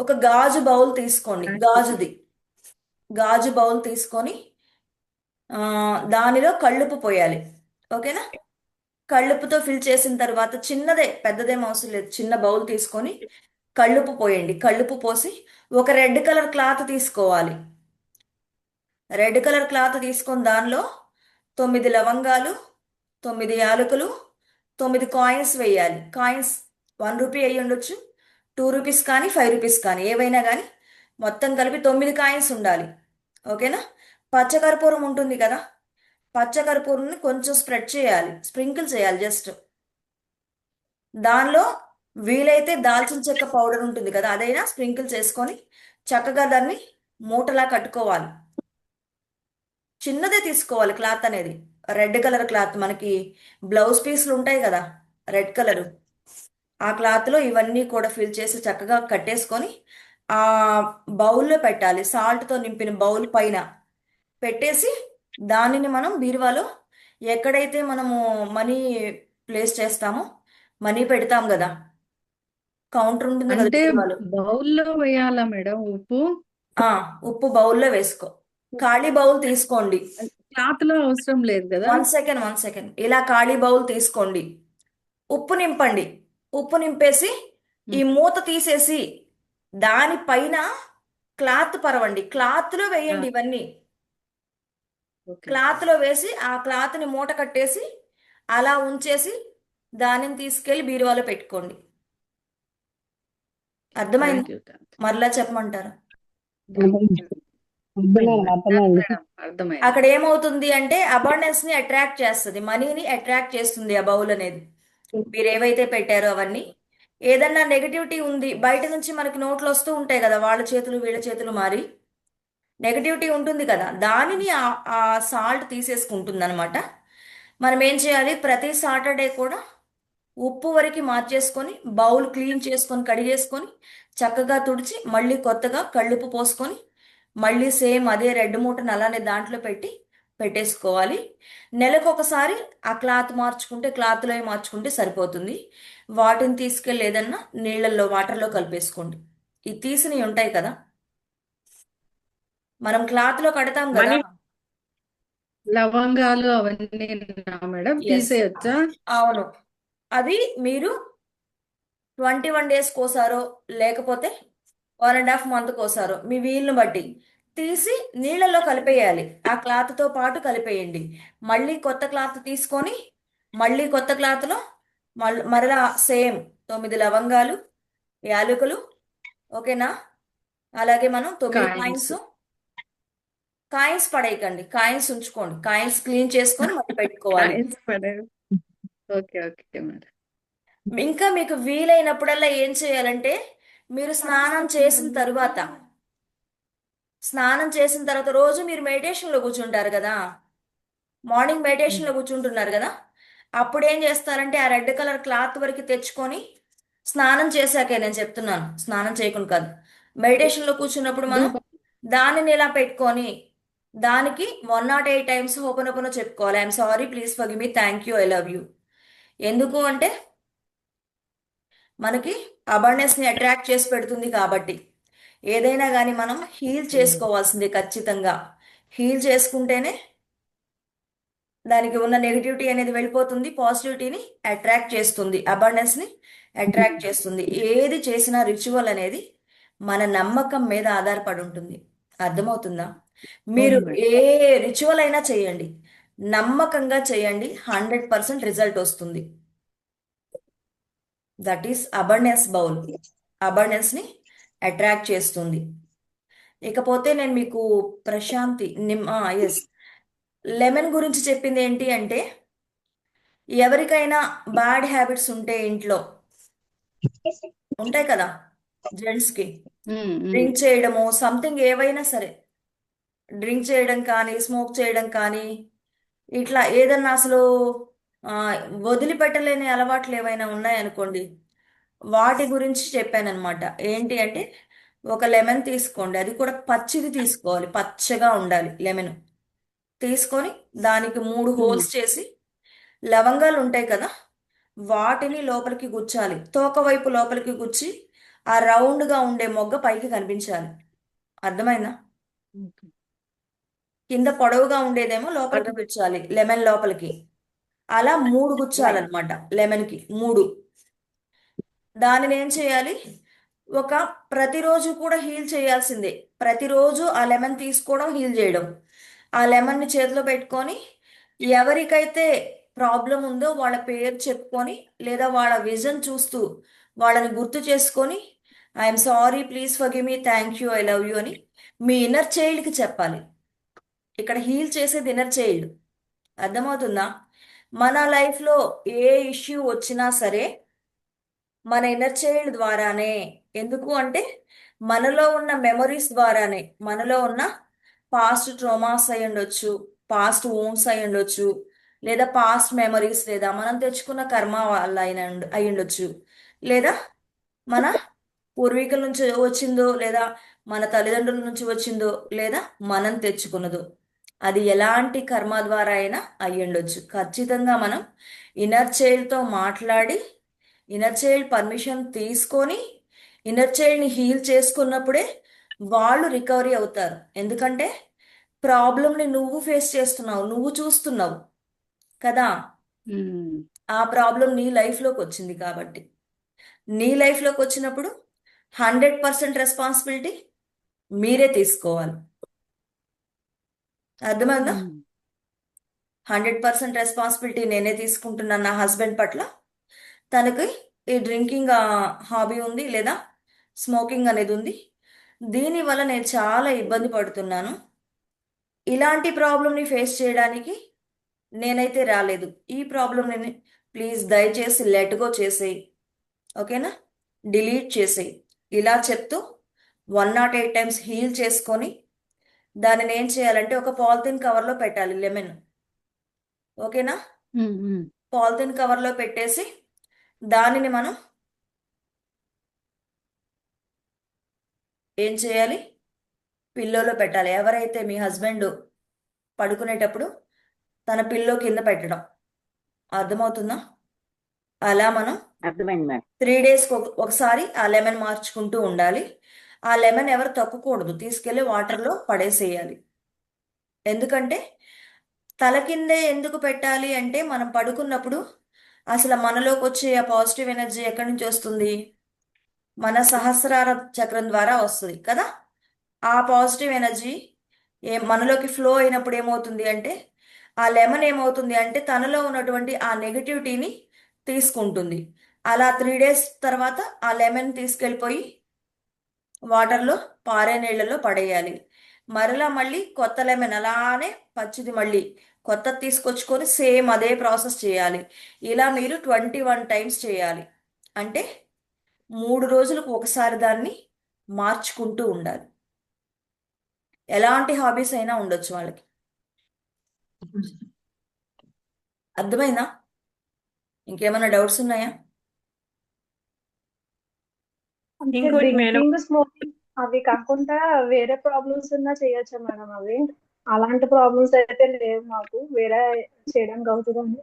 ఒక గాజు బౌల్ తీసుకోండి, గాజుది గాజు బౌల్ తీసుకొని దానిలో కళ్ళుప్పు పోయాలి. ఓకేనా? కళ్ళుప్పుతో ఫిల్ చేసిన తర్వాత చిన్నదే, పెద్దదేం అవసరం లేదు, చిన్న బౌల్ తీసుకొని కళ్ళుప్పు పోయండి. కళ్ళుప్పు పోసి ఒక రెడ్ కలర్ క్లాత్ తీసుకోవాలి. రెడ్ కలర్ క్లాత్ తీసుకొని దానిలో 9 లవంగాలు, 9 యాలకులు, 9 కాయిన్స్ వేయాలి. కాయిన్స్ 1 రూపీ అయ్యి ఉండొచ్చు, 2 రూపీస్ కానీ 5 రూపీస్ కానీ ఏవైనా కానీ మొత్తం కలిపి 9 కాయిన్స్ ఉండాలి. ఓకేనా? పచ్చకర్పూరం ఉంటుంది కదా, పచ్చకర్పూరంని కొంచెం స్ప్రెడ్ చేయాలి, స్ప్రింకిల్ చేయాలి జస్ట్. దానిలో వీలైతే దాల్చిన చెక్క పౌడర్ ఉంటుంది కదా, అదైనా స్ప్రింకిల్ చేసుకొని చక్కగా దాన్ని మూటలా కట్టుకోవాలి. చిన్నదే తీసుకోవాలి క్లాత్ అనేది, రెడ్ కలర్ క్లాత్. మనకి బ్లౌజ్ పీస్లు ఉంటాయి కదా రెడ్ కలరు, ఆ క్లాత్లో ఇవన్నీ కూడా ఫిల్ చేసి చక్కగా కట్టేసుకొని ఆ బౌల్లో పెట్టాలి. సాల్ట్తో నింపిన బౌల్ పైన పెట్టేసి దానిని మనం బీరువాలో ఎక్కడైతే మనము మనీ ప్లేస్ చేస్తామో, మనీ పెడతాం కదా, కౌంటర్ ఉంటుంది కదా అంటే బీరువాలో. బౌల్లో వేయాలా మేడం ఉప్పు? ఆ ఉప్పు బౌల్లో వేసుకో. ఖాళీ బౌల్ తీసుకోండి. క్లాత్ లో అవసరం లేదు కదా? 1 సెకండ్, 1 సెకండ్, ఇలా ఖాళీ బౌల్ తీసుకోండి. ఉప్పు నింపండి. ఉప్పు నింపేసి ఈ ఉమ్, మూత తీసేసి దానిపైన క్లాత్ పరవండి. క్లాత్లో ఆ, వేయండి ఇవన్నీ. Okay okay. క్లాత్లో వేసి ఆ క్లాత్ని మూట కట్టేసి అలా ఉంచేసి దానిని తీసుకెళ్లి బీరువాలో పెట్టుకోండి. అర్థమైందా? థ్యాంక్ యూ థ్యాంక్ మరలా చెప్పమంటారా? యూ. అర్థమైంది అర్థమైంది. మేడం అర్థమైంది. అక్కడ ఏమవుతుంది అంటే అబండెన్స్ ని అట్రాక్ట్ చేస్తుంది, మనీని అట్రాక్ట్ చేస్తుంది ఆ బౌల్ అనేది. మీరు ఏవైతే పెట్టారో అవన్నీ. ఏదన్నా నెగటివిటీ ఉంది బయట నుంచి మనకి నోట్లు వస్తూ ఉంటాయి కదా, వాళ్ళ చేతులు వీళ్ళ చేతులు మారి నెగటివిటీ ఉంటుంది కదా, దానిని ఆ సాల్ట్ తీసేసుకుంటుంది అనమాట. మనం ఏం చేయాలి, ప్రతి సాటర్డే కూడా ఉప్పు వరకు మార్చేసుకొని బౌల్ క్లీన్ చేసుకొని కడిగేసుకొని చక్కగా తుడిచి మళ్ళీ కొత్తగా కళ్ళుప్పు పోసుకొని మళ్ళీ సేమ్ అదే రెడ్ మూటను అలానే దాంట్లో పెట్టి పెట్టేసుకోవాలి. నెలకు ఒకసారి ఆ క్లాత్ మార్చుకుంటే, క్లాత్లో మార్చుకుంటే సరిపోతుంది. వాటిని తీసుకెళ్ళి ఏదన్నా నీళ్ళల్లో వాటర్లో కలిపేసుకోండి. ఈ తీసినవి ఉంటాయి కదా, మనం క్లాత్లో కడతాం కదా. మనీ లవంగాలు అవన్నీ మేడం ఎస్, తీసేయొచ్చా? అవును. అది మీరు 21 డేస్ కోసారో లేకపోతే 1.5 మంత్ కోసారో మీ వీలుని బట్టి తీసి నీళ్ళలో కలిపేయాలి. ఆ క్లాత్తో పాటు కలిపేయండి. మళ్ళీ కొత్త క్లాత్ తీసుకొని మళ్ళీ కొత్త క్లాత్లో మరలా సేమ్ 9 లవంగాలు, యాలకులు. ఓకేనా? అలాగే మనం 9 కాయిన్స్. కాయిన్స్. కాయిన్స్ పడేయకండి, కాయిన్స్ ఉంచుకోండి. కాయిన్స్ క్లీన్ చేసుకొని మళ్ళీ పెట్టుకోవాలి. కాయిన్స్ పడే. Okay okay madam. ఇంకా మీకు వీలైనప్పుడల్లా ఏం చేయాలంటే, మీరు స్నానం చేసిన తర్వాత రోజు మీరు మెడిటేషన్లో కూర్చుంటారు కదా, మార్నింగ్ మెడిటేషన్లో కూర్చుంటున్నారు కదా, అప్పుడు ఏం చేస్తారంటే ఆ రెడ్ కలర్ క్లాత్ వరకు తెచ్చుకొని స్నానం చేశాకే, నేను చెప్తున్నాను స్నానం చేయకుండా కాదు, మెడిటేషన్లో కూర్చున్నప్పుడు మనం ధూపం. దానిని ఇలా పెట్టుకొని దానికి 108 టైమ్స్ ఓపెన్ చెప్పుకోవాలి. I'm sorry, please forgive me, thank you, I love you. ఎందుకు అంటే మనకి అబర్నెస్ ని అట్రాక్ట్ చేసి పెడుతుంది కాబట్టి. ఏదైనా కానీ మనం హీల్ చేసుకోవాల్సిందే ఖచ్చితంగా. హీల్ చేసుకుంటేనే దానికి ఉన్న నెగిటివిటీ అనేది వెళ్ళిపోతుంది, పాజిటివిటీని అట్రాక్ట్ చేస్తుంది, అబండెన్స్ ని అట్రాక్ట్ చేస్తుంది. ఏది చేసినా రిచువల్ అనేది మన నమ్మకం మీద ఆధారపడి ఉంటుంది. అర్థమవుతుందా? మీరు అవును మేడం. ఏ రిచువల్ అయినా చేయండి, నమ్మకంగా చేయండి, 100% రిజల్ట్ వస్తుంది. That is abundance bowl. Abundance ని అట్రాక్ట్ చేస్తుంది. ఇకపోతే నేను మీకు ప్రశాంతి ఎస్, లెమన్ గురించి చెప్పింది ఏంటి అంటే, ఎవరికైనా బ్యాడ్ హ్యాబిట్స్ ఉంటే ఇంట్లో ఉంటాయి కదా, జెంట్స్ కి ఉమ్, ఉమ్. డ్రింక్ చేయడము సంథింగ్ ఏవైనా సరే, డ్రింక్ చేయడం కానీ స్మోక్ చేయడం కానీ ఇట్లా ఏదన్నా అసలు ఆ, వదిలిపెట్టలేని అలవాట్లు ఏవైనా ఉన్నాయనుకోండి, వాటి గురించి చెప్పానన్నమాట. ఏంటి అంటే, ఒక లెమన్ తీసుకోండి, అది కూడా పచ్చిది తీసుకోవాలి, పచ్చగా ఉండాలి లెమన్. తీసుకొని దానికి 3 హోల్స్ చేసి లవంగాలు ఉంటాయి కదా, వాటిని లోపలికి గుచ్చాలి. తోక వైపు లోపలికి గుచ్చి ఆ రౌండ్గా ఉండే మొగ్గ పైకి కనిపించాలి. అర్థమైందా? ఓకే. కింద పొడవుగా ఉండేదేమో లోపలికి అర్థమైంది. గుచ్చాలి, లెమన్ లోపలికి. అలా 3 గుచ్చాలన్నమాట, లెమన్కి 3. దానిని ఏం చేయాలి? ఒక ప్రతిరోజు కూడా హీల్ చేయాల్సిందే. ప్రతిరోజు ఆ లెమన్ తీసుకోవడం, హీల్ చేయడం. ఆ లెమన్ని చేతిలో పెట్టుకొని ఎవరికైతే ప్రాబ్లం ఉందో వాళ్ళ పేరు చెప్పుకొని, లేదా వాళ్ళ విజన్ చూస్తూ వాళ్ళని గుర్తు చేసుకొని, I'm sorry, please forgive me, thank you, I love you అని మీ ఇన్నర్ చైల్డ్కి చెప్పాలి. ఇక్కడ హీల్ చేసేది ఇన్నర్ చైల్డ్. అర్థమవుతుందా? మన లైఫ్లో ఏ ఇష్యూ వచ్చినా సరే మన ఇన్నర్ చైల్డ్ ద్వారానే. ఎందుకు అంటే మనలో ఉన్న మెమరీస్ ద్వారానే. మనలో ఉన్న పాస్ట్ ట్రోమాస్ అయి ఉండొచ్చు, పాస్ట్ వూండ్స్ అయి ఉండొచ్చు, లేదా పాస్ట్ మెమరీస్, లేదా మనం తెచ్చుకున్న కర్మ వల్ల అయి ఉండొచ్చు, లేదా మన పూర్వీకుల నుంచి వచ్చిందో, లేదా మన తల్లిదండ్రుల నుంచి వచ్చిందో, లేదా మనం తెచ్చుకున్నదో. అది ఎలాంటి కర్మ ద్వారా అయినా అయి ఉండొచ్చు. ఖచ్చితంగా మనం ఇన్నర్ చైల్డ్తో మాట్లాడి, ఇన్నర్ చైల్డ్ పర్మిషన్ తీసుకొని, ఇన్నర్ చైల్డ్ని హీల్ చేసుకున్నప్పుడే వాళ్ళు రికవరీ అవుతారు. ఎందుకంటే ప్రాబ్లంని నువ్వు ఫేస్ చేస్తున్నావు, నువ్వు చూస్తున్నావు కదా. ఉమ్. ఆ ప్రాబ్లం నీ లైఫ్లోకి వచ్చింది కాబట్టి, నీ లైఫ్లోకి వచ్చినప్పుడు 100% రెస్పాన్సిబిలిటీ మీరే తీసుకోవాలి. అర్థమైందా? ఉమ్. 100% రెస్పాన్సిబిలిటీ నేనే తీసుకుంటున్నాను నా హస్బెండ్ పట్ల. తనకి ఈ డ్రింకింగ్ హాబీ ఉంది, లేదా స్మోకింగ్ అనేది ఉంది. దీనివల్ల నేను చాలా ఇబ్బంది పడుతున్నాను. ఇలాంటి ప్రాబ్లంని ఫేస్ చేయడానికి నేనైతే రాలేదు. ఈ ప్రాబ్లంని ప్లీజ్ దయచేసి లెట్ గో చేసేయి, ఓకేనా, డిలీట్ చేసేయి. ఇలా చెప్తూ 108 టైమ్స్ హీల్ చేసుకొని దానిని ఏం చేయాలంటే ఒక పాలిథిన్ కవర్లో పెట్టాలి లెమన్. ఓకేనా? ఉమ్. ఉమ్. పాలిథిన్ కవర్లో పెట్టేసి దానిని మనం ఏం చేయాలి? పిల్లోలో పెట్టాలి. ఎవరైతే మీ హస్బెండ్ పడుకునేటప్పుడు తన పిల్లో కింద పెట్టడం. అర్థమవుతుందా? అలా మనం అర్థమైంది మేడం. 3 డేస్కి ఒకసారి ఆ లెమన్ మార్చుకుంటూ ఉండాలి. ఆ లెమన్ ఎవరు తొక్కకూడదు, తీసుకెళ్లి వాటర్లో పడేసేయాలి. ఎందుకంటే తల కిందే ఎందుకు పెట్టాలి అంటే మనం పడుకున్నప్పుడు అసలు మనలోకి వచ్చే ఆ పాజిటివ్ ఎనర్జీ ఎక్కడి నుంచి వస్తుంది? మన సహస్రార చక్రం ద్వారా వస్తుంది కదా. ఆ పాజిటివ్ ఎనర్జీ మనలోకి ఫ్లో అయినప్పుడు ఏమవుతుంది అంటే ఆ లెమన్ ఏమవుతుంది అంటే తనలో ఉన్నటువంటి ఆ నెగటివిటీని తీసుకుంటుంది. అలా 3 డేస్ తర్వాత ఆ లెమన్ తీసుకెళ్ళిపోయి వాటర్లో, పారే నీళ్ళలో పడేయాలి. మరలా మళ్ళీ కొత్త లెమన్ అలానే పచ్చిది మళ్ళీ కొత్తది తీసుకొచ్చుకొని సేమ్ అదే ప్రాసెస్ చేయాలి. ఇలా మీరు 21 టైమ్స్ చేయాలి. అంటే 3 రోజులకు ఒకసారి దాన్ని మార్చుకుంటూ ఉండాలి. ఎలాంటి హాబీస్ అయినా ఉండొచ్చు వాళ్ళకి. అర్థమైందా? ఇంకేమైనా డౌట్స్ ఉన్నాయా? అంటే ఇంకోటి మేడం, డ్రింకింగ్ స్మోకింగ్ అవి కాకుండా వేరే ప్రాబ్లమ్స్ ఉన్నా చేయొచ్చా మేడం? అవి అలాంటి ప్రాబ్లమ్స్ అయితే లేవు మాకు, వేరే చేయడానికి అవుతుందండి.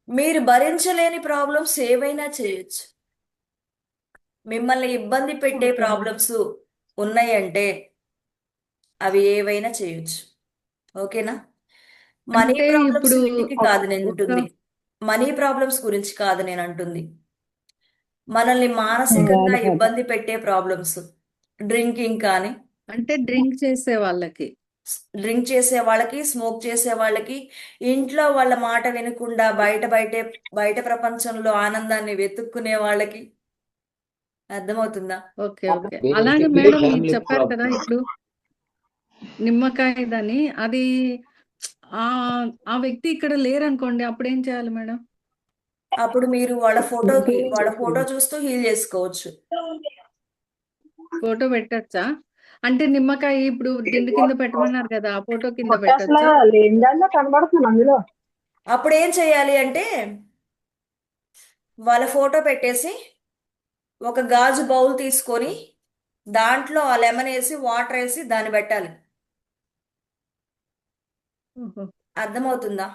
మీరు భరించలేని ప్రాబ్లమ్స్ ఏవైనా చేయొచ్చు. మిమ్మల్ని ఇబ్బంది పెట్టే ఓకే మేడం. ప్రాబ్లమ్స్ ఉన్నాయంటే అవి ఏవైనా చేయొచ్చు. ఓకేనా? మనీ అంటే ప్రాబ్లమ్స్ ఇప్పుడు వీటికి కాదు నేను ఒక అంటుంది. మనీ ప్రాబ్లమ్స్ గురించి కాదు నేను అంటుంది. మనల్ని మానసికంగా బాధపడ ఇబ్బంది పెట్టే ప్రాబ్లమ్స్. డ్రింకింగ్ కానీ, అంటే డ్రింక్ చేసే వాళ్ళకి డ్రింక్ చేసే వాళ్ళకి, స్మోక్ చేసే వాళ్ళకి, ఇంట్లో వాళ్ళ మాట వినకుండా బయట ప్రపంచంలో ఆనందాన్ని వెతుక్కునే వాళ్ళకి. అర్థమవుతుందా? Okay okay. అలాగే మేడం మీరు చెప్పారు కదా ఇప్పుడు నిమ్మకాయదని, అది ఆ ఆ వ్యక్తి ఇక్కడ లేరనుకోండి, అప్పుడు ఏం చేయాలి మేడం? అప్పుడు మీరు వాళ్ళ ఫోటో చూస్తూ హీల్ చేసుకోవచ్చు. ఫోటో పెట్టచ్చా? అంటే నిమ్మకాయ ఇప్పుడు దిండు కింద పెట్టమన్నారు కదా, ఆ ఫోటో కింద కొత్త అసలు పెట్టచ్చా? లేని దానిలో కనబడుతుంది అందులో. అప్పుడు ఏం చేయాలి అంటే వాళ్ళ ఫోటో పెట్టేసి ఒక గాజు బౌల్ తీసుకొని దాంట్లో ఆ లెమన్ వేసి వాటర్ వేసి దాన్ని పెట్టాలి. ఓహో. అర్థమవుతుందా?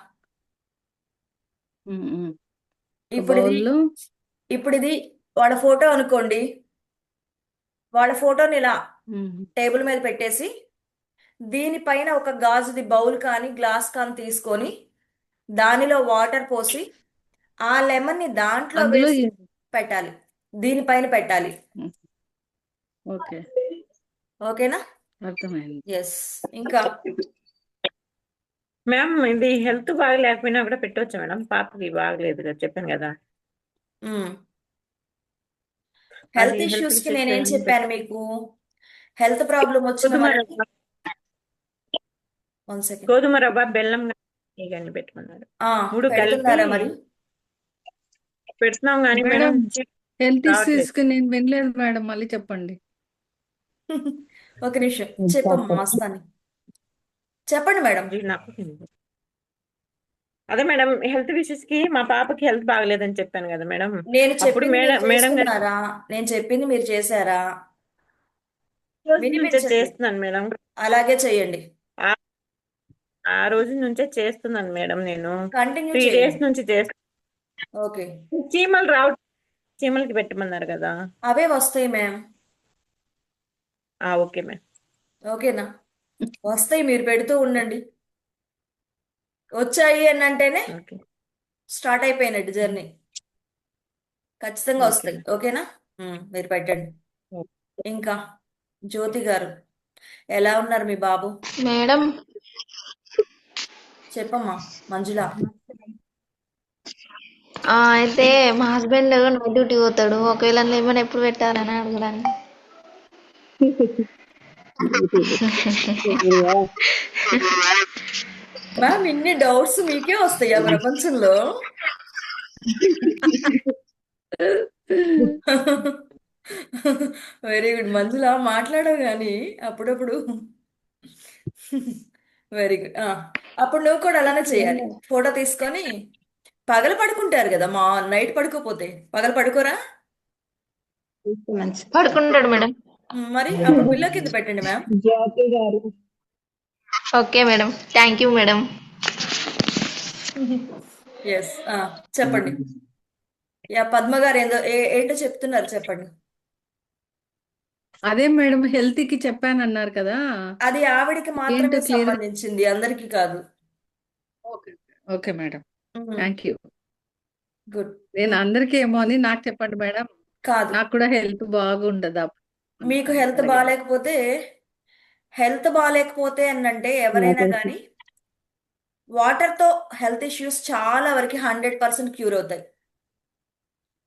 ఉమ్, ఉమ్. ఒక ఇప్పుడు ఇది బౌల్లో ఇప్పుడు ఇది వాళ్ళ ఫోటో అనుకోండి, వాళ్ళ ఫోటోని ఇలా ఉమ్. టేబుల్ మీద పెట్టేసి దీనిపైన ఒక గాజుది బౌల్ కానీ గ్లాస్ కానీ తీసుకొని దానిలో వాటర్ పోసి ఆ లెమన్ని దాంట్లో అందులో వేసి పెట్టాలి, దీనిపైన పెట్టాలి. ఓకే, ఓకేనా? అర్థమైంది. ఎస్. ఇంకా మ్యామ్ ఇది హెల్త్ బాగా లేకపోయినా కూడా పెట్టవచ్చు మేడం. పాపకి బాగలేదు కదా, చెప్పాను కదా. హెల్త్ అది ఇష్యూస్ కి health నేనేం issues చెప్పాను మీకు? హెల్త్ ప్రాబ్లం వచ్చిన గోధుమ వాళ్ళకి రవ్వ, 1 సెకండ్. గోధుమ రవ్వ, బెల్లం ఇవన్నీ పెట్టుకున్నారు. 3 కలిపి పెడుతున్నారా మరి? పెడుతున్నాం కానీ మేడం, మేడం హెల్త్ రావట్లేదు. ఇష్యూస్ కి నేను వినలేదు మేడం, మళ్ళీ చెప్పండి. ఒక నిమిషం చెప్పమ్మా, వస్తాను. చెప్పండి మేడం. ఇది నాకు అదే మేడం, హెల్త్ ఇష్యూస్ కి మా పాపకి హెల్త్ బాగలేదని చెప్పాను కదా మేడం. నేను అప్పుడు చెప్పింది మీరు మేడం గారు చేస్తున్నారా? నేను చెప్పింది మీరు చేశారా? రోజు నుంచే వినిపించట్లేదు. చేస్తున్నాను మేడం. అలాగే చేయండి, ఆ రోజు నుంచే చేస్తున్నాను మేడం. నేను కంటిన్యూ 3 డేస్ చేయండి. నుంచి చేస్తాను. ఓకే, చీమలు రావట్లేదు, చీమలకి పెట్టమన్నారు కదా. అవే వస్తాయి మ్యామ్. Okay ma'am. ఓకేనా? వస్తాయి, మీరు పెడుతూ ఉండండి. వచ్చాయి అని అంటేనే ఓకే స్టార్ట్ అయిపోయినట్టు జర్నీ. ఖచ్చితంగా ఓకే వస్తాయి. ఓకేనా? మీరు పెట్టండి. ఇంకా జ్యోతి గారు, ఎలా ఉన్నారు మీ బాబు? మేడం, చెప్పమ్మా మంజుల. అయితే మా హస్బెండ్ నైట్ డ్యూటీ పోతాడు. ఒకవేళ ఏమైనా ఎప్పుడు పెట్టాలని అడగడానికి. మ్యామ్, ఇన్ని డౌట్స్ మీకే వస్తాయా ప్రపంచంలో? వెరీ గుడ్ మంజుల, మాట్లాడవు కానీ అప్పుడప్పుడు. Very good. అప్పుడు నువ్వు కూడా అలానే చేయాలి. ఫోటో తీసుకొని పగలు పడుకుంటారు కదా, మా నైట్ పడుకోపోతే పగలు పడుకోరా? పడుకుంటాడు మేడం. మరి అప్పుడు పిల్లో కింద పెట్టండి మ్యామ్. జ్యోతి గారు, okay madam, thank you madam. Yes. చెప్పండి. పద్మ గారు ఏంటో చెప్తున్నారు, చెప్పండి. అదే మేడం, హెల్త్ కి చెప్పానన్నారు కదా, అది ఆవిడికి మాత్రమే ఏంటో క్లియర్. సంబంధించింది, అందరికీ కాదు. Okay, okay madam, thank you. Good. నేను అందరికీ ఏమో అని నాకు చెప్పండి మేడం, కాదు, నాకు కూడా హెల్త్ బాగుండదు. మీకు హెల్త్ అలాగే. బాగాలేకపోతే అనంటే ఎవరైనా కానీ వాటర్తో హెల్త్ ఇష్యూస్ చాలా వరకు 100% క్యూర్ అవుతాయి.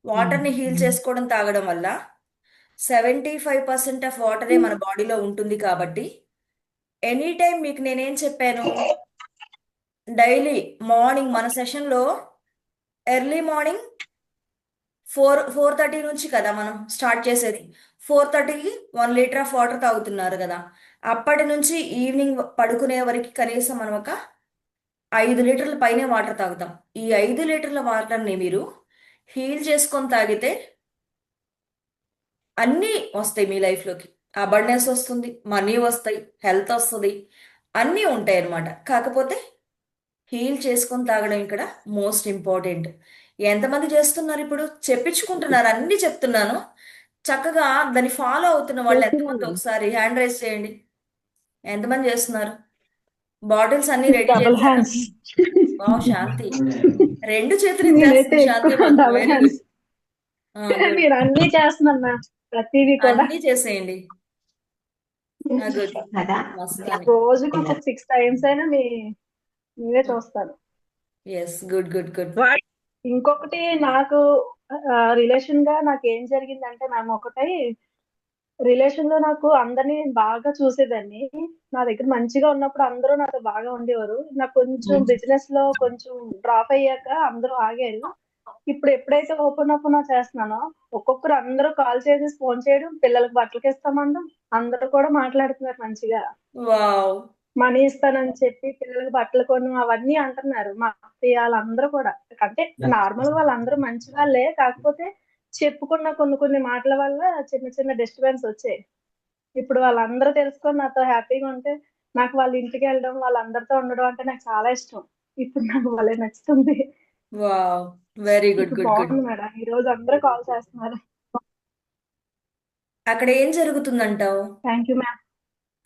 వాటర్ని హీల్ చేసుకోవడం, తాగడం వల్ల 75% ఆఫ్ వాటరే మన బాడీలో ఉంటుంది. కాబట్టి ఎనీ టైం మీకు నేనేం చెప్పాను, డైలీ మార్నింగ్ మన సెషన్లో ఎర్లీ మార్నింగ్ 4:30 నుంచి కదా మనం స్టార్ట్ చేసేది. 4:30కి 1 లీటర్ ఆఫ్ వాటర్ తాగుతున్నారు కదా. అప్పటి నుంచి ఈవినింగ్ పడుకునే వరకు కనీసం మనం ఒక 5 లీటర్ల పైనే వాటర్ తాగుతాం. ఈ 5 లీటర్ల వాటర్ని మీరు హీల్ చేసుకొని తాగితే అన్నీ వస్తాయి మీ లైఫ్లోకి. అబండెన్స్ వస్తుంది, మనీ వస్తాయి, హెల్త్ వస్తుంది, అన్నీ ఉంటాయి అన్నమాట. కాకపోతే హీల్ చేసుకొని తాగడం ఇక్కడ మోస్ట్ ఇంపార్టెంట్. ఎంతమంది చేస్తున్నారు? ఇప్పుడు చెప్పించుకుంటున్నారు, అన్నీ చెప్తున్నాను. చక్కగా దాన్ని ఫాలో అవుతున్న వాళ్ళు ఎంతమంది? ఒకసారి హ్యాండ్ రైజ్ చేయండి. ఎంతమంది చేస్తున్నారు? బాటిల్స్ అన్ని రెడీ డబుల్ చేశారా? హ్యాండ్స్. వావ్, శాంతి 2 చేతులు నేనైతే ఎత్తేస్తుంది శాంతి ఎక్కువ మాత్రం. Double very good. హ్యాండ్స్. మీరు అన్ని చేస్తున్నారు మ్యామ్, ప్రతిదీ కూడా. అన్నీ చేసేయండి. గుడ్. మస్తాని. రోజుకి ఒక 6 టైమ్స్ అయినా మీవే చూస్తాను. Yes, good good good. ఇంకొకటి నాకు రిలేషన్ గా నాకు ఏం జరిగిందంటే మ్యామ్, ఒకటి రిలేషన్ లో నాకు అందరినీ బాగా చూసేదాన్ని. నా దగ్గర మంచిగా ఉన్నప్పుడు అందరూ నాతో బాగా ఉండేవారు. నాకు కొంచెం బిజినెస్ లో కొంచెం డ్రాప్ అయ్యాక అందరూ ఆగారు. ఇప్పుడు ఎప్పుడైతే ఓపెన్ చేస్తున్నానో ఒక్కొక్కరు అందరూ కాల్ చేసి ఫోన్ చేయడం, పిల్లలకు బట్టలకి ఇస్తామనడం, అందరూ కూడా మాట్లాడుతున్నారు మంచిగా. వావ్. మనీ ఇస్తానని చెప్పి పిల్లలకు బట్టలు కొను అవన్నీ అంటున్నారు. మా అత్తయ్య వాళ్ళందరూ కూడా. అంటే నార్మల్ వాళ్ళందరూ మంచి వాళ్ళే, కాకపోతే చెప్పుకున్న కొన్ని కొన్ని మాటల వల్ల చిన్న చిన్న డిస్టర్బెన్స్ వచ్చాయి. ఇప్పుడు వాళ్ళందరూ తెలుసుకొని నాతో హ్యాపీగా ఉంటే, నాకు వాళ్ళ ఇంటికి వెళ్ళడం, వాళ్ళందరితో ఉండడం అంటే నాకు చాలా ఇష్టం. ఇప్పుడు నాకు భలే నచ్చుతుంది. వావ్, వెరీ గుడ్ ఇప్పుడు గుడ్ గుడ్. బాగుంది మేడం. ఈ రోజు అందరూ కాల్ చేస్తున్నారు. అక్కడ ఏం జరుగుతుందంటావు? Thank you ma'am.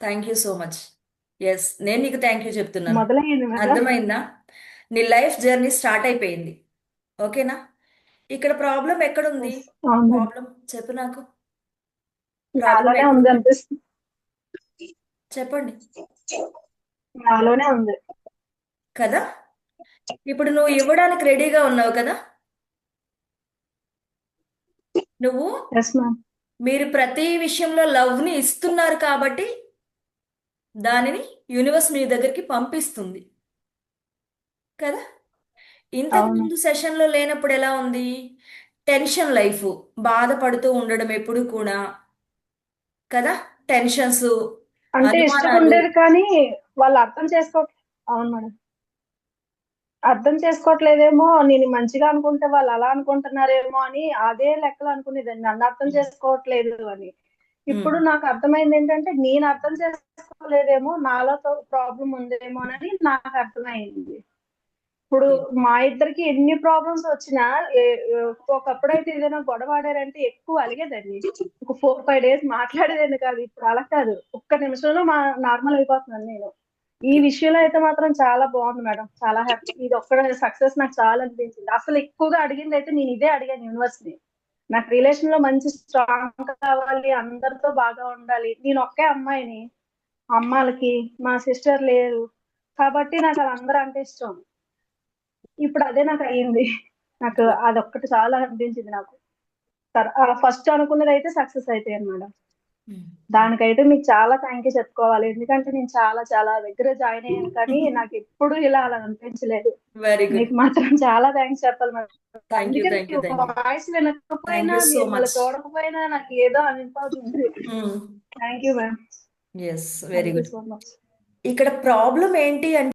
Thank you so much. Yes, నేను నీకు థ్యాంక్ యూ చెప్తున్నాను. మొదలైంది మేడం. అర్థమైందా? నీ లైఫ్ జర్నీ స్టార్ట్ అయిపోయింది. ఓకేనా? ఇక్కడ ప్రాబ్లం ఎక్కడుంది? అవును మేడం. ప్రాబ్లం చెప్పు నాకు. ప్రాబ్లం నాలోనే ఉంది ఎక్కడుంది అనిపిస్తుంది. చెప్పండి నాలోనే ఉంది. కదా. ఇప్పుడు నువ్వు ఇవ్వడానికి రెడీగా ఉన్నావు కదా. నువ్వు ఎస్ మ్యామ్. మీరు ప్రతి విషయంలో లవ్ని ఇస్తున్నారు కాబట్టి దానిని యూనివర్స్ మీ దగ్గరికి పంపిస్తుంది కదా. ఇంతకు అవును. ముందు సెషన్లో లేనప్పుడు ఎలా ఉంది? టెన్షన్ లైఫ్, బాధపడుతూ ఉండడం ఎప్పుడు కూడా కదా. టెన్షన్స్, అంటే ఇష్టం అనుమానాలు. ఉండేది కానీ వాళ్ళు అర్థం చేసుకో. అవును మేడం. అర్థం చేసుకోవట్లేదేమో, నేను మంచిగా అనుకుంటే వాళ్ళు అలా అనుకుంటున్నారేమో అని అదే లెక్కలు అనుకునేదాన్ని, నన్ను అర్థం చేసుకోవట్లేదు అని. ఇప్పుడు నాకు అర్థమైంది ఏంటంటే నేను అర్థం చేసుకోలేదేమో, నాలో ప్రాబ్లం ఉందేమో అని నాకు అర్థమైంది. ఇప్పుడు మా ఇద్దరికి ఎన్ని ప్రాబ్లమ్స్ వచ్చినా ఒకప్పుడైతే ఏదైనా గొడవ ఆడారంటే ఎక్కువ అలిగేదాన్ని, ఒక 4-5 days మాట్లాడేదాన్ని కాదు. ఇప్పుడు అలా కాదు, ఒక్క నిమిషంలో నార్మల్ అయిపోతున్నాను నేను. ఈ విషయంలో అయితే మాత్రం చాలా బాగుంది మేడం, చాలా హ్యాపీ. ఇది ఒక్క సక్సెస్ నాకు చాలా అనిపించింది. అసలు ఎక్కువగా అడిగింది అయితే నేను ఇదే అడిగాను యూనివర్స్ ని. నాకు రిలేషన్ లో మంచి స్ట్రాంగ్ కావాలి, అందరితో బాగా ఉండాలి. నేను ఒకే అమ్మాయిని, అమ్మాలకి మా సిస్టర్ లేరు కాబట్టి నాకు వాళ్ళందరూ అంటే ఇష్టం. ఇప్పుడు అదే నాకు అయ్యింది. నాకు అదొక్కటి చాలా అనిపించింది నాకు. ఫస్ట్ అనుకున్నది అయితే సక్సెస్ అయిపోయాను మేడం. దానికైతే మీకు చాలా థ్యాంక్ యూ చెప్పుకోవాలి. ఎందుకంటే నేను చాలా చాలా దగ్గర జాయిన్ అయ్యాను కానీ నాకు ఎప్పుడు ఇలా అలా అనిపించలేదు. Very good. మీకు మాత్రం చాలా థ్యాంక్స్ చెప్పాలి మేడం. థ్యాంక్ యూ, అందుకే thank you, thank you. Voice వినకపోయినా, Thank you so మిమ్మల్ని much. చూడకపోయినా నాకు ఏదో అనిపోతుంది. Thank you ma'am. Yes, very thank you good. So much. ఇక్కడ ప్రాబ్లం ఏంటి అంటే